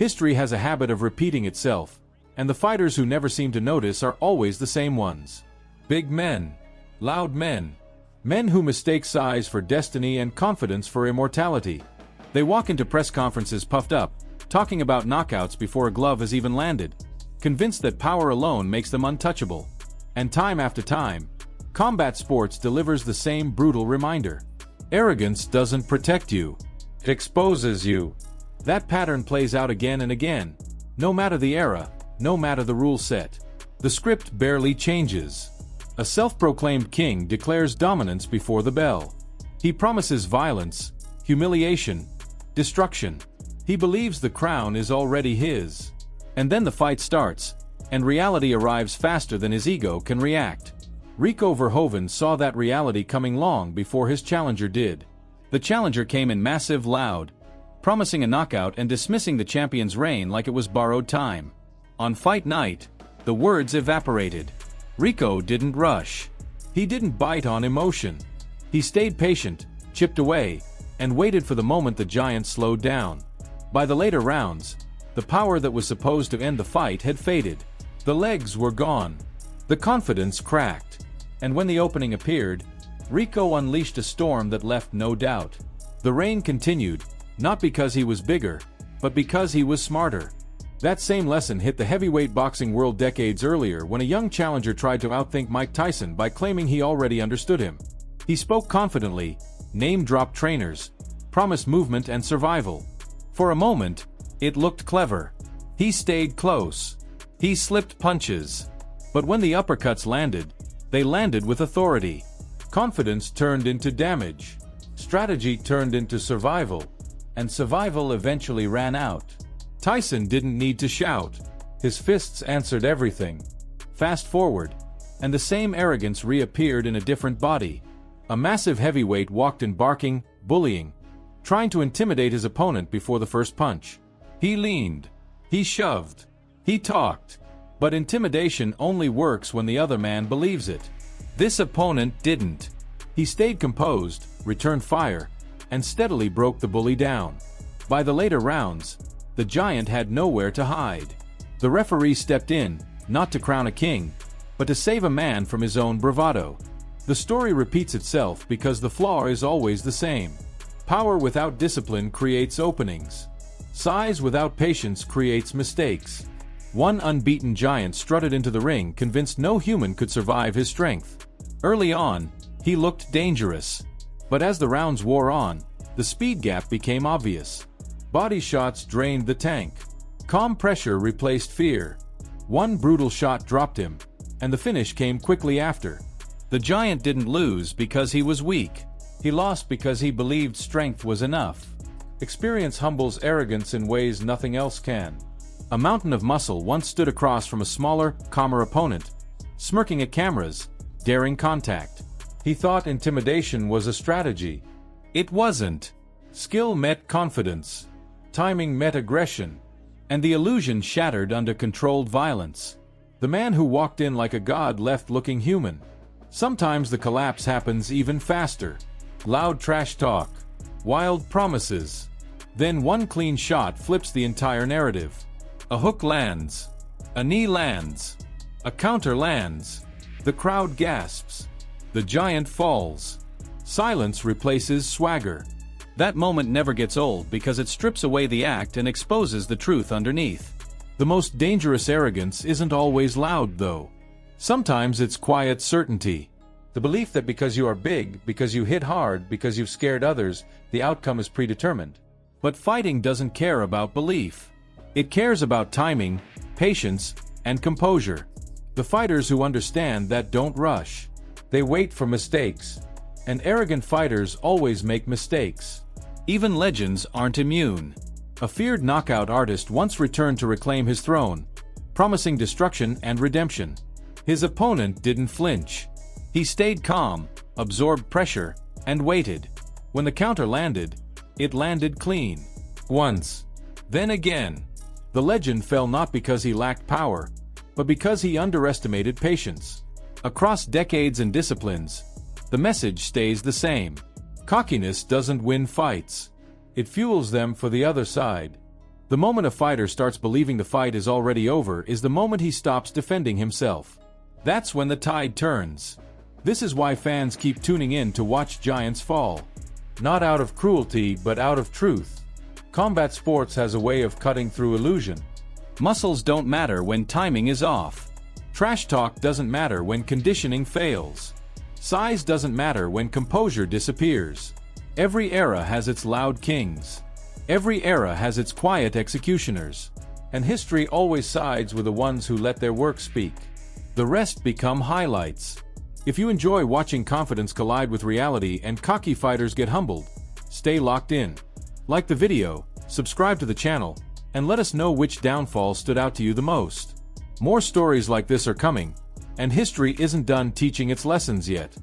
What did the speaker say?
History has a habit of repeating itself, and the fighters who never seem to notice are always the same ones. Big men. Loud men. Men who mistake size for destiny and confidence for immortality. They walk into press conferences puffed up, talking about knockouts before a glove has even landed, convinced that power alone makes them untouchable. And time after time, combat sports delivers the same brutal reminder. Arrogance doesn't protect you. It exposes you. That pattern plays out again and again. No matter the era, no matter the rule set. The script barely changes. A self-proclaimed king declares dominance before the bell. He promises violence, humiliation, destruction. He believes the crown is already his. And then the fight starts, and reality arrives faster than his ego can react. Rico Verhoeven saw that reality coming long before his challenger did. The challenger came in massive, loud, promising a knockout and dismissing the champion's reign like it was borrowed time. On fight night, the words evaporated. Rico didn't rush. He didn't bite on emotion. He stayed patient, chipped away, and waited for the moment the giant slowed down. By the later rounds, the power that was supposed to end the fight had faded. The legs were gone. The confidence cracked. And when the opening appeared, Rico unleashed a storm that left no doubt. The reign continued, not because he was bigger, but because he was smarter. That same lesson hit the heavyweight boxing world decades earlier when a young challenger tried to outthink Mike Tyson by claiming he already understood him. He spoke confidently, name-dropped trainers, promised movement and survival. For a moment, it looked clever. He stayed close. He slipped punches. But when the uppercuts landed, they landed with authority. Confidence turned into damage. Strategy turned into survival. And survival eventually ran out. Tyson didn't need to shout. His fists answered everything. Fast forward, and the same arrogance reappeared in a different body. A massive heavyweight walked in barking, bullying, trying to intimidate his opponent before the first punch. He leaned. He shoved. He talked. But intimidation only works when the other man believes it. This opponent didn't. He stayed composed, returned fire, and steadily broke the bully down. By the later rounds, the giant had nowhere to hide. The referee stepped in, not to crown a king, but to save a man from his own bravado. The story repeats itself because the flaw is always the same. Power without discipline creates openings. Size without patience creates mistakes. One unbeaten giant strutted into the ring convinced no human could survive his strength. Early on, he looked dangerous. But as the rounds wore on, the speed gap became obvious. Body shots drained the tank. Calm pressure replaced fear. One brutal shot dropped him, and the finish came quickly after. The giant didn't lose because he was weak. He lost because he believed strength was enough. Experience humbles arrogance in ways nothing else can. A mountain of muscle once stood across from a smaller, calmer opponent, smirking at cameras, daring contact. He thought intimidation was a strategy. It wasn't. Skill met confidence. Timing met aggression. And the illusion shattered under controlled violence. The man who walked in like a god left looking human. Sometimes the collapse happens even faster. Loud trash talk. Wild promises. Then one clean shot flips the entire narrative. A hook lands. A knee lands. A counter lands. The crowd gasps. The giant falls. Silence replaces swagger. That moment never gets old because it strips away the act and exposes the truth underneath. The most dangerous arrogance isn't always loud, though. Sometimes it's quiet certainty. The belief that because you are big, because you hit hard, because you've scared others, the outcome is predetermined. But fighting doesn't care about belief. It cares about timing, patience, and composure. The fighters who understand that don't rush. They wait for mistakes. And arrogant fighters always make mistakes. Even legends aren't immune. A feared knockout artist once returned to reclaim his throne, promising destruction and redemption. His opponent didn't flinch. He stayed calm, absorbed pressure, and waited. When the counter landed, it landed clean. Once. Then again. The legend fell not because he lacked power, but because he underestimated patience. Across decades and disciplines, the message stays the same. Cockiness doesn't win fights. It fuels them for the other side. The moment a fighter starts believing the fight is already over is the moment he stops defending himself. That's when the tide turns. This is why fans keep tuning in to watch giants fall. Not out of cruelty, but out of truth. Combat sports has a way of cutting through illusion. Muscles don't matter when timing is off. Trash talk doesn't matter when conditioning fails. Size doesn't matter when composure disappears. Every era has its loud kings. Every era has its quiet executioners. And history always sides with the ones who let their work speak. The rest become highlights. If you enjoy watching confidence collide with reality and cocky fighters get humbled, stay locked in. Like the video, subscribe to the channel, and let us know which downfall stood out to you the most. More stories like this are coming, and history isn't done teaching its lessons yet.